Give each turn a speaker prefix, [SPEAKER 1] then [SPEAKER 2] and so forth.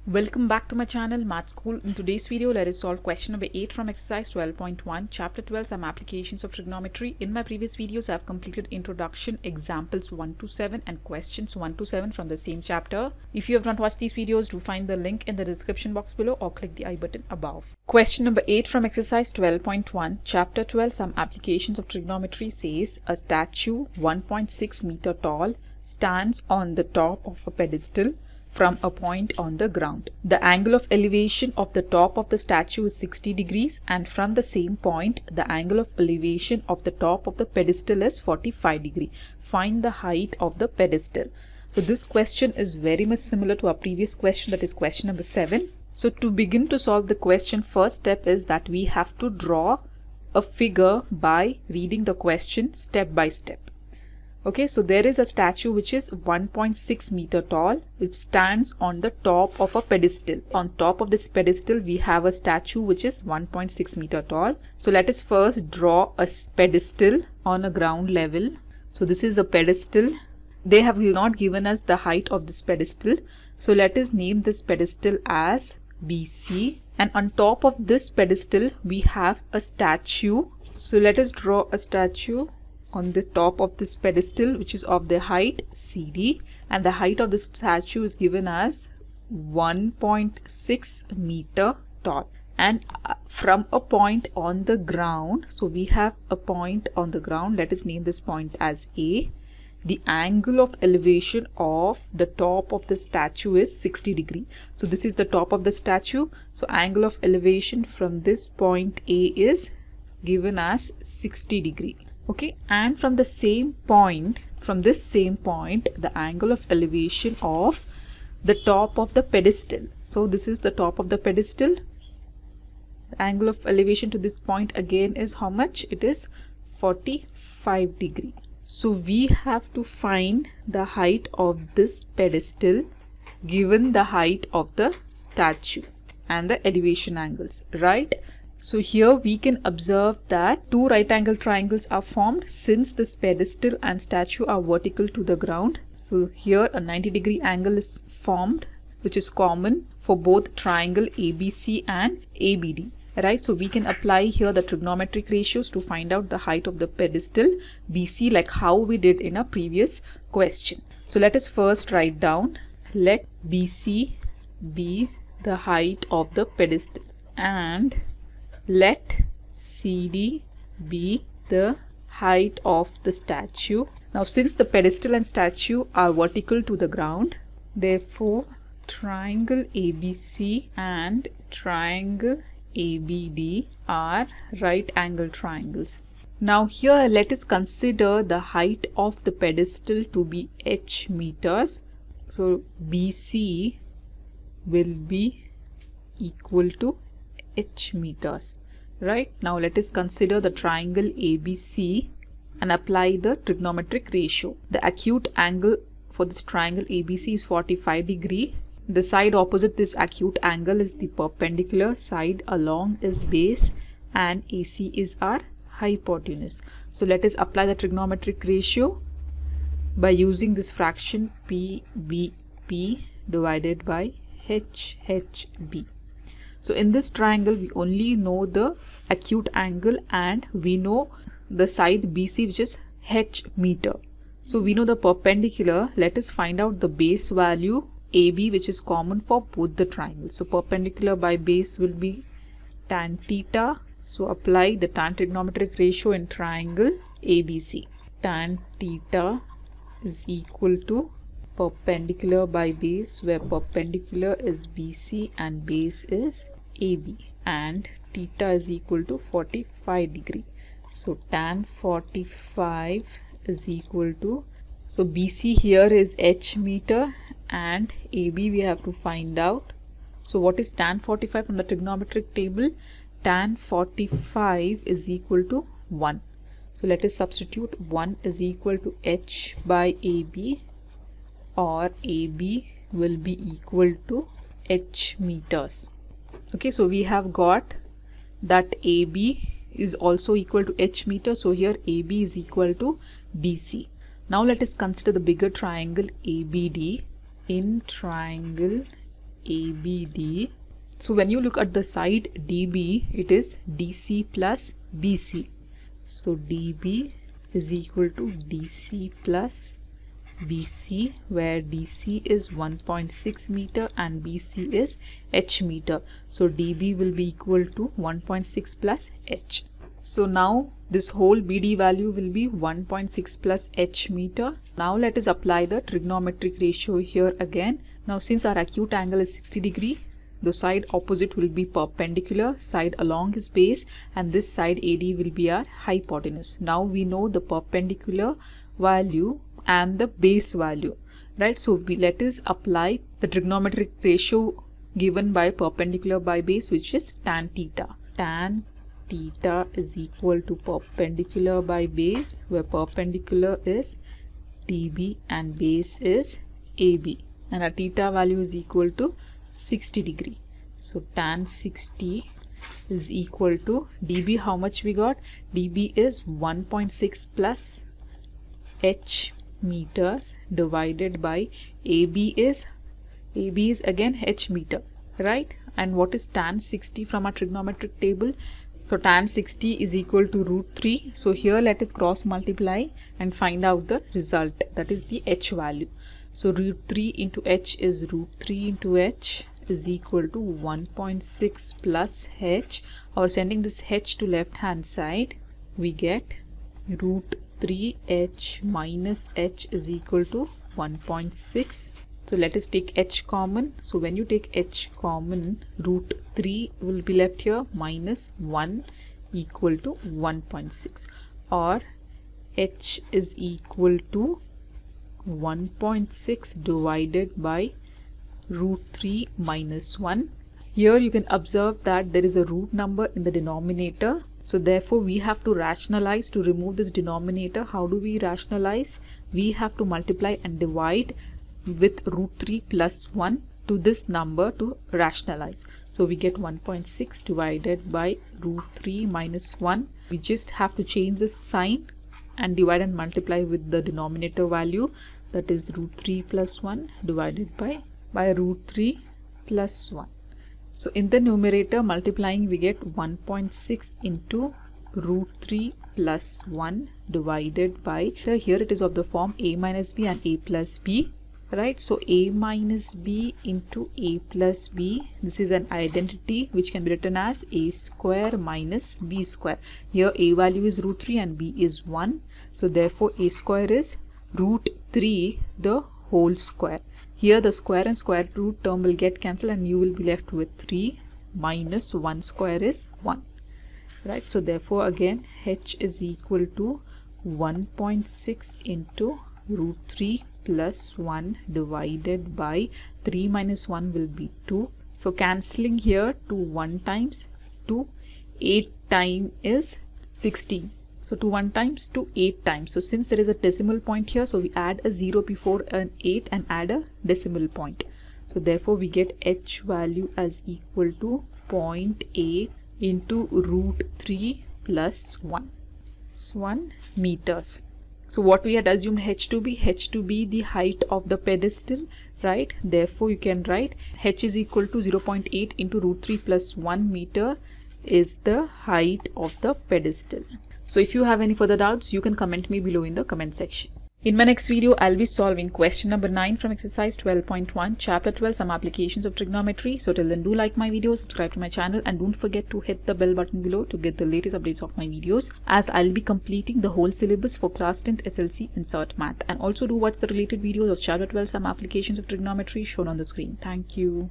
[SPEAKER 1] Welcome back to my channel Math School. In today's video, let us solve question number 8 from exercise 12.1, chapter 12, some applications of trigonometry. In my previous videos, I have completed introduction, examples 1 to 7 and questions 1 to 7 from the same chapter. If you have not watched these videos, do find the link in the description box below or click the I button above. Question number 8 from exercise 12.1, chapter 12, some applications of trigonometry says a statue 1.6 meter tall stands on the top of a pedestal from a point on the ground. The angle of elevation of the top of the statue is 60 degrees, and from the same point the angle of elevation of the top of the pedestal is 45 degrees. Find the height of the pedestal. So this question is very much similar to our previous question, that is question number 7. So to begin to solve the question, first step is that we have to draw a figure by reading the question step by step. Okay, so there is a statue which is 1.6 meter tall, which stands on the top of a pedestal. On top of this pedestal, we have a statue which is 1.6 meter tall. So let us first draw a pedestal on a ground level. So this is a pedestal. They have not given us the height of this pedestal. So let us name this pedestal as BC. And on top of this pedestal, we have a statue. So let us draw a statue on the top of this pedestal which is of the height CD, and the height of the statue is given as 1.6 meter tall. And from a point on the ground, so we have a point on the ground, let us name this point as A. The angle of elevation of the top of the statue is 60 degree. So this is the top of the statue, so angle of elevation from this point A is given as 60 degree. Okay, and from the same point, the angle of elevation of the top of the pedestal. So this is the top of the pedestal. The angle of elevation to this point again is how much? It is 45 degree. So we have to find the height of this pedestal given the height of the statue and the elevation angles, right? So here we can observe that two right angle triangles are formed since this pedestal and statue are vertical to the ground. So here a 90 degree angle is formed, which is common for both triangle ABC and ABD. Right, so we can apply here the trigonometric ratios to find out the height of the pedestal BC, like how we did in a previous question. So let us first write down, let BC be the height of the pedestal and let CD be the height of the statue. Now since the pedestal and statue are vertical to the ground, therefore triangle ABC and triangle ABD are right angle triangles. Now here let us consider the height of the pedestal to be h meters. So BC will be equal to h meters. Right, now let us consider the triangle ABC and apply the trigonometric ratio. The acute angle for this triangle ABC is 45 degree. The side opposite this acute angle is the perpendicular side along its base, and AC is our hypotenuse. So let us apply the trigonometric ratio by using this fraction PBP divided by HHB. So in this triangle we only know the acute angle and we know the side BC, which is h meter. So we know the perpendicular. Let us find out the base value AB, which is common for both the triangles. So perpendicular by base will be tan theta. So apply the tan trigonometric ratio in triangle ABC. Tan theta is equal to perpendicular by base, where perpendicular is BC and base is AB, and theta is equal to 45 degree. So tan 45 is equal to, so BC here is h meter and AB we have to find out. So what is tan 45 from the trigonometric table? Tan 45 is equal to 1. So let us substitute 1 is equal to h by AB, or AB will be equal to h meters. Okay, so we have got that AB is also equal to h meter. So here AB is equal to BC. Now let us consider the bigger triangle ABD. In triangle ABD, so when you look at the side DB, it is DC plus BC. So DB is equal to DC plus BC, where DC is 1.6 meter and BC is H meter. So DB will be equal to 1.6 plus H. So now this whole BD value will be 1.6 plus H meter. Now let us apply the trigonometric ratio here again. Now since our acute angle is 60 degree, the side opposite will be perpendicular side along his base, and this side AD will be our hypotenuse. Now we know the perpendicular value and the base value, right? So let us apply the trigonometric ratio given by perpendicular by base, which is tan theta. Tan theta is equal to perpendicular by base, where perpendicular is DB and base is AB, and our theta value is equal to 60 degree. So tan 60 is equal to DB. How much we got? DB is 1.6 plus H meters divided by AB is again H meter, right? And what is tan 60 from our trigonometric table? So tan 60 is equal to root 3. So here let us cross multiply and find out the result, that is the H value. So root 3 into H is root 3 into H is equal to 1.6 plus H, or sending this H to left hand side, we get root 3H minus H is equal to 1.6. So let us take H common. So when you take H common, root 3 will be left here, minus 1 equal to 1.6, or H is equal to 1.6 divided by root 3 minus 1. Here you can observe that there is a root number in the denominator. So therefore we have to rationalize to remove this denominator. How do we rationalize? We have to multiply and divide with root 3 plus 1 to this number to rationalize. So we get 1.6 divided by root 3 minus 1. We just have to change this sign and divide and multiply with the denominator value, that is root 3 plus 1 divided by root 3 plus 1. So in the numerator multiplying, we get 1.6 into root 3 plus 1 divided by, here it is of the form a minus b and a plus b, right? So a minus b into a plus b, this is an identity which can be written as a square minus b square. Here a value is root 3 and b is 1. So therefore a square is root 3 the whole square. Here the square and square root term will get cancelled and you will be left with 3 minus 1 square is 1, right? So therefore again H is equal to 1.6 into root 3 plus 1 divided by 3 minus 1 will be 2. So cancelling here, 2 1 times, 2 8 times is 16. So 2 1 times, 2 8 times. So since there is a decimal point here, so we add a 0 before an 8 and add a decimal point. So therefore we get H value as equal to 0.8 into root 3 plus 1. It's 1 meters. So what we had assumed H to be the height of the pedestal, right? Therefore you can write H is equal to 0.8 into root 3 plus 1 meter is the height of the pedestal. So if you have any further doubts, you can comment me below in the comment section. In my next video, I'll be solving question number 9 from exercise 12.1, chapter 12, some applications of trigonometry. So till then, do like my video, subscribe to my channel, and don't forget to hit the bell button below to get the latest updates of my videos, as I'll be completing the whole syllabus for class 10th SLC Insert Math. And also do watch the related videos of chapter 12, some applications of trigonometry shown on the screen. Thank you.